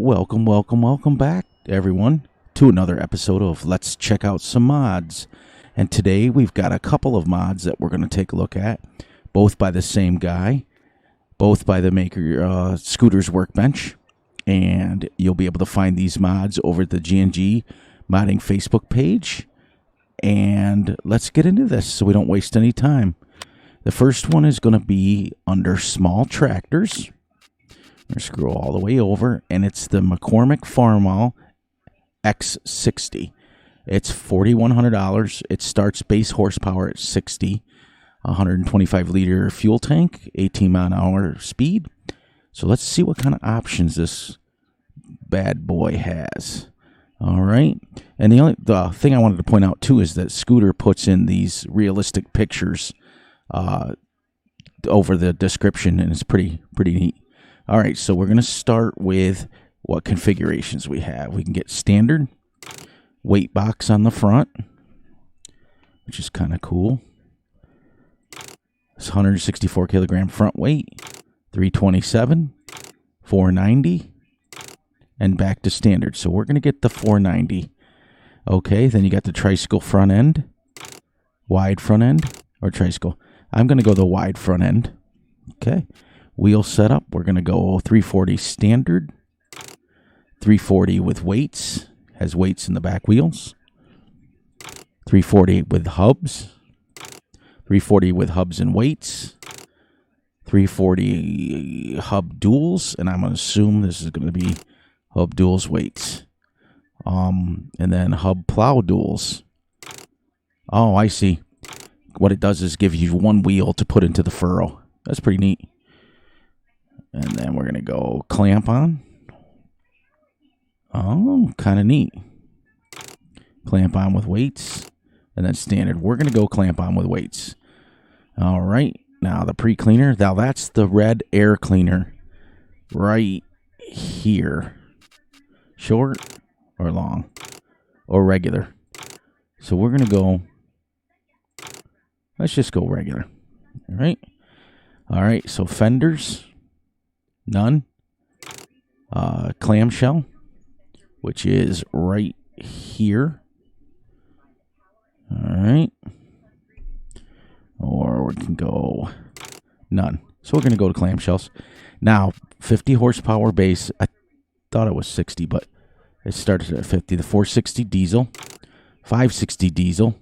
Welcome back, everyone, to another episode of Let's Check Out Some Mods. And today we've got a couple of mods that we're going to take a look at, both by the same guy, both by the maker Scooter's Workbench. And you'll be able to find these mods over at the G&G Modding Facebook page. And let's get into this so we don't waste any time. The first one is going to be under small tractors. I'm going to scroll all the way over, and it's the McCormick Farmall X60. It's $4,100. It starts base horsepower at 60, 125-liter fuel tank, 18-mile-an-hour speed. So let's see what kind of options this bad boy has. All right. And the thing I wanted to point out, too, is that Scooter puts in these realistic pictures over the description, and it's pretty neat. All right, so we're going to start with what configurations we have. We can get standard, weight box on the front, which is kind of cool. It's 164 kilogram front weight, 327, 490, and back to standard. So we're going to get the 490. Okay, then you got the tricycle front end, wide front end, or tricycle. I'm going to go the wide front end. Okay. Wheel setup, we're going to go 340 standard, 340 with weights, has weights in the back wheels, 340 with hubs, 340 with hubs and weights, 340 hub duals, and I'm going to assume this is going to be hub duals weights, and then hub plow duals. Oh, I see. What it does is give you one wheel to put into the furrow. That's pretty neat. And then we're going to go clamp on. Oh, kind of neat. Clamp on with weights. And then standard. We're going to go clamp on with weights. All right. Now the pre-cleaner. Now that's the red air cleaner right here. Short or long or regular. So we're going to go. Let's just go regular. All right. All right. So fenders. None. Clamshell, which is right here. All right. Or we can go none. So we're going to go to clamshells. Now, 50 horsepower base. I thought it was 60, but it started at 50. The 460 diesel, 560 diesel,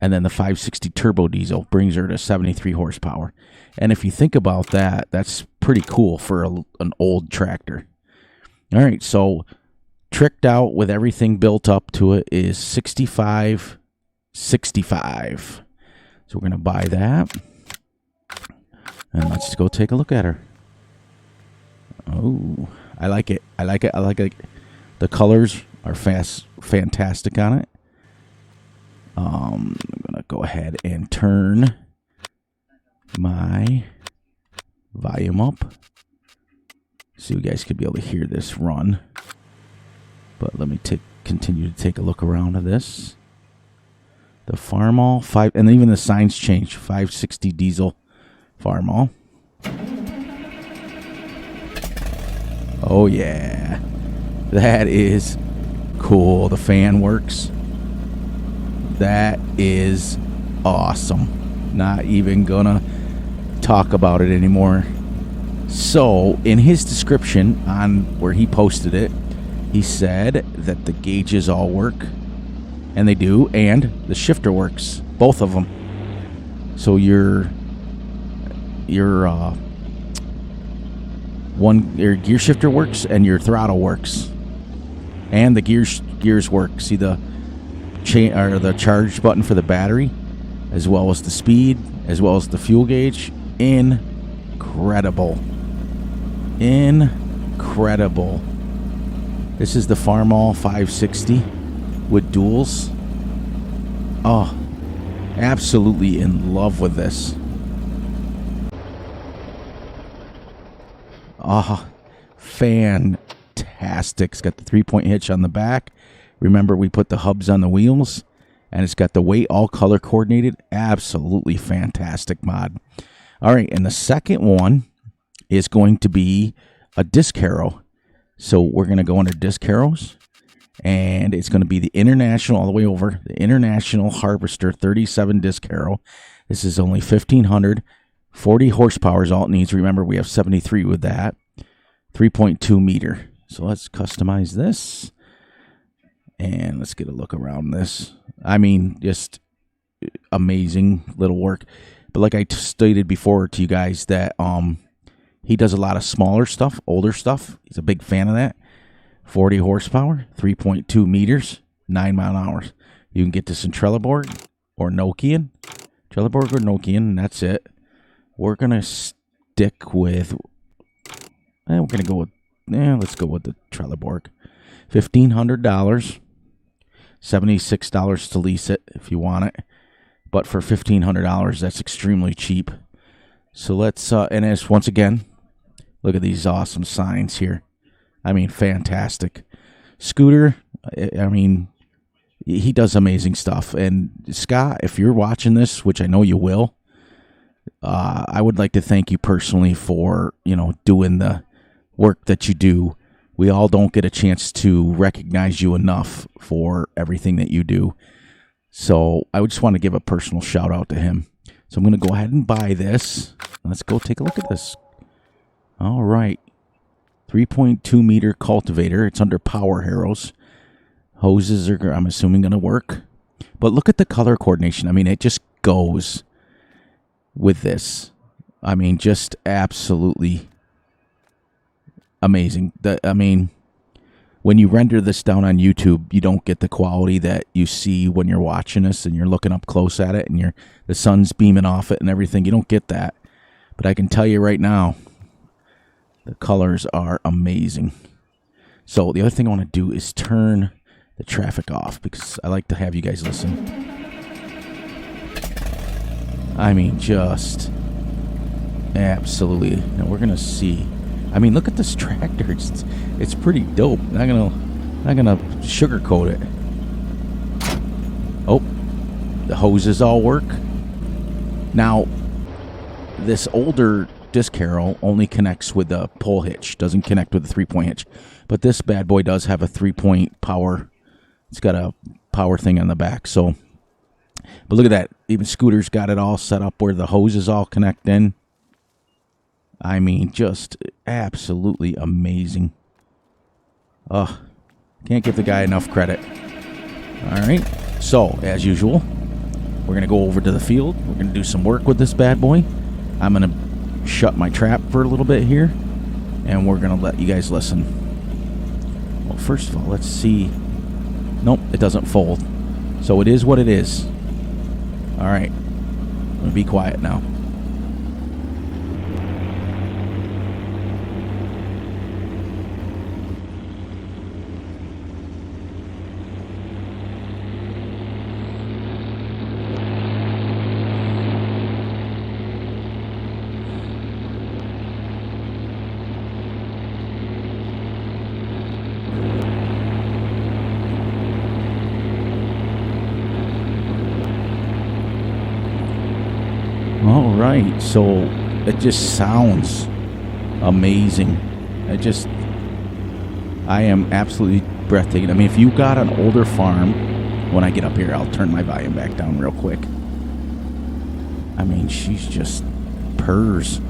and then the 560 turbo diesel brings her to 73 horsepower. And if you think about that, that's pretty cool for an old tractor. All right, so tricked out with everything built up to it is 6565. So we're going to buy that. And let's go take a look at her. Oh, I like it. I like it. I like it. The colors are fantastic on it. I'm going to go ahead and turn my volume up so you guys could be able to hear this run. But let me continue to take a look around at this. The Farmall 5, and even the signs change. 560 diesel Farmall. Oh yeah, that is cool. The fan works. That is awesome. Not even gonna talk about it anymore. So in his description on where he posted it, he said that the gauges all work, and they do, and the shifter works, both of them. So your gear shifter works and your throttle works, and the gears work. See the the charge button for the battery, as well as the speed, as well as the fuel gauge. Incredible. This is the Farmall 560 with duals. Oh, absolutely in love with this. Oh, fantastic. It's got the 3-point hitch on the back. Remember, we put the hubs on the wheels, and it's got the weight all color coordinated. Absolutely fantastic mod. All right, and the second one is going to be a Disc Harrow. So we're going to go under Disc Harrows, and it's going to be the International, all the way over, the International Harvester 37 Disc Harrow. This is only 1,500, 40 horsepower is all it needs. Remember, we have 73 with that, 3.2 meter. So let's customize this, and let's get a look around this. I mean, just amazing little work. But like I stated before to you guys that he does a lot of smaller stuff, older stuff. He's a big fan of that. 40 horsepower, 3.2 meters, 9 mile an hour. You can get this in Trelleborg or Nokian. Trelleborg or Nokian, and that's it. We're going to stick with, we're going to go with, let's go with the Trelleborg. $1,500, $76 to lease it if you want it. But for $1,500, that's extremely cheap. So let's, and as once again, look at these awesome signs here. I mean, fantastic. Scooter, I mean, he does amazing stuff. And Scott, if you're watching this, which I know you will, I would like to thank you personally for, doing the work that you do. We all don't get a chance to recognize you enough for everything that you do. So I would just want to give a personal shout out to him. So I'm going to go ahead and buy this. Let's go take a look at this. All right. 3.2 meter cultivator. It's under Power Harrows. Hoses are, I'm assuming, going to work. But look at the color coordination. I mean, it just goes with this. I mean, just absolutely amazing. When you render this down on YouTube, you don't get the quality that you see when you're watching this and you're looking up close at it and the sun's beaming off it and everything. You don't get that. But I can tell you right now, the colors are amazing. So the other thing I want to do is turn the traffic off because I like to have you guys listen. I mean, just absolutely. Now we're gonna see. I mean, look at this tractor. It's pretty dope. Not gonna sugarcoat it. Oh, the hoses all work. Now, this older Disc Harrow only connects with the pull hitch, doesn't connect with the 3-point hitch. But this bad boy does have a 3-point power. It's got a power thing on the back. So, but look at that. Even Scooter's got it all set up where the hoses all connect in. I mean, just absolutely amazing. Can't give the guy enough credit. All right. So, as usual, we're going to go over to the field. We're going to do some work with this bad boy. I'm going to shut my trap for a little bit here, and we're going to let you guys listen. Well, first of all, let's see. Nope, it doesn't fold. So it is what it is. All right. I'm going to be quiet now. All right, so it just sounds amazing. I am absolutely breathtaking. I mean, if you got an older farm, when I get up here, I'll turn my volume back down real quick. I mean, she's just purrs.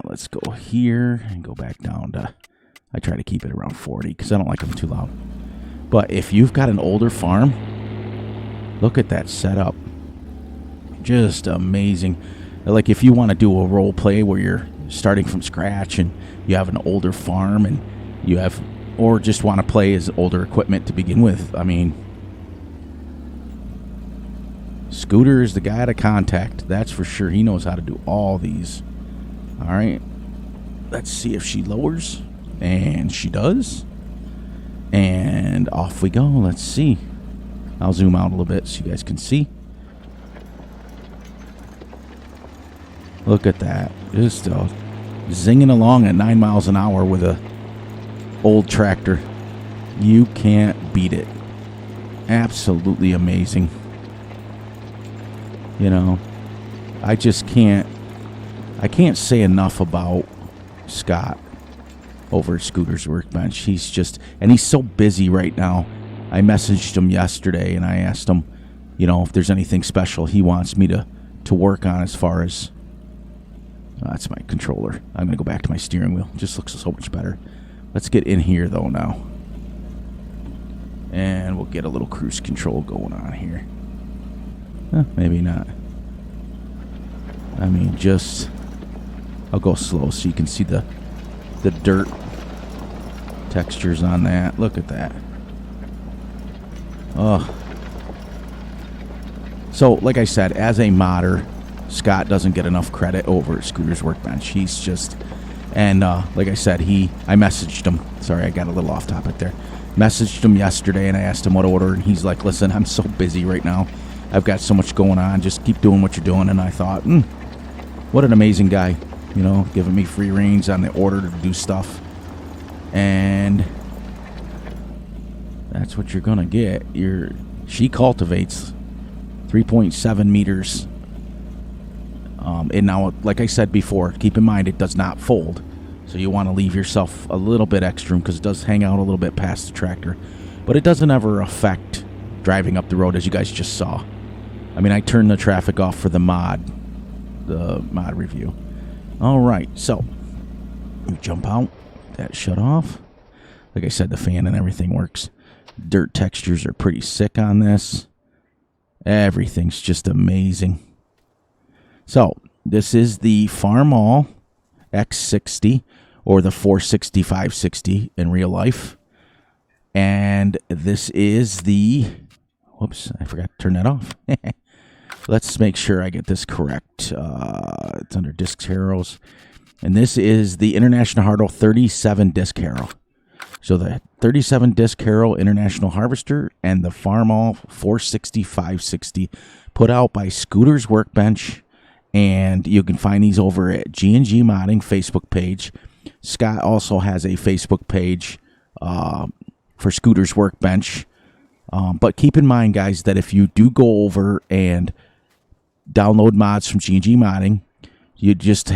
Let's go here and go back down to, I try to keep it around 40 because I don't like them too loud. But if you've got an older farm, look at that setup. Just amazing. Like if you want to do a role play where you're starting from scratch and you have an older farm and you have, or just want to play as older equipment to begin with. I mean, Scooter is the guy to contact. That's for sure. He knows how to do all these. All right. Let's see if she lowers. And she does. And off we go. Let's see. I'll zoom out a little bit so you guys can see. Look at that. Just zinging along at 9 miles an hour with a old tractor. You can't beat it. Absolutely amazing. I just can't say enough about Scott. over at Scooter's Workbench. He's so busy right now. I messaged him yesterday and I asked him, if there's anything special he wants me to work on as far as... that's my controller. I'm going to go back to my steering wheel. It just looks so much better. Let's get in here, though, now. And we'll get a little cruise control going on here. Maybe not. I mean, I'll go slow so you can see the dirt textures on that. Look at that. Oh. So, like I said, as a modder, Scott doesn't get enough credit over at Scooter's Workbench. He's just... And, like I said, I messaged him. Sorry, I got a little off topic there. Messaged him yesterday, and I asked him what to order, and he's like, listen, I'm so busy right now. I've got so much going on. Just keep doing what you're doing. And I thought, what an amazing guy. Giving me free reins on the order to do stuff. And that's what you're going to get. She cultivates 3.7 meters. And now, like I said before, keep in mind it does not fold. So you want to leave yourself a little bit extra room because it does hang out a little bit past the tractor. But it doesn't ever affect driving up the road, as you guys just saw. I mean, I turned the traffic off for the mod review. All right, so you jump out. That shut off. Like I said, the fan and everything works. Dirt textures are pretty sick on this. Everything's just amazing. So, this is the Farmall X60, or the 460/560 in real life. And this is the... Whoops, I forgot to turn that off. Let's make sure I get this correct. It's under Disc Harrows. And this is the International Harrow 37 Disc Harrow. So the 37 Disc Harrow International Harvester and the Farmall 460/560 put out by Scooter's Workbench. And you can find these over at G&G Modding Facebook page. Scott also has a Facebook page for Scooter's Workbench. But keep in mind, guys, that if you do go over and download mods from G&G Modding, you just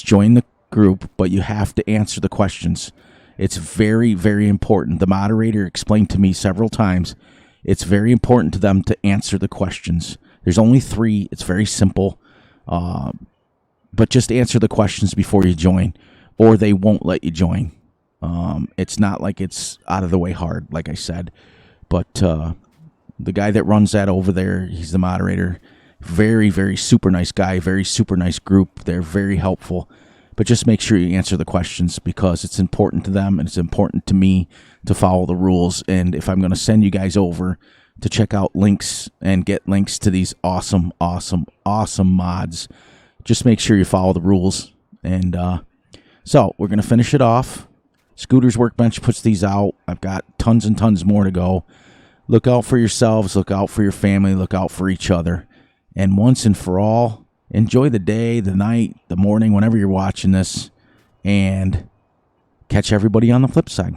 join the group, but you have to answer the questions. It's very, very important. The moderator explained to me several times, it's very important to them to answer the questions. There's only 3. It's very simple. But just answer the questions before you join, or they won't let you join. It's not like it's out of the way hard, like I said. But the guy that runs that over there, he's the moderator. Very, very super nice guy. Very super nice group. They're very helpful. But just make sure you answer the questions because it's important to them and it's important to me to follow the rules. And if I'm going to send you guys over to check out links and get links to these awesome, awesome, awesome mods, just make sure you follow the rules. And so we're going to finish it off. Scooter's Workbench puts these out. I've got tons and tons more to go. Look out for yourselves. Look out for your family. Look out for each other. And once and for all, enjoy the day, the night, the morning, whenever you're watching this. And catch everybody on the flip side.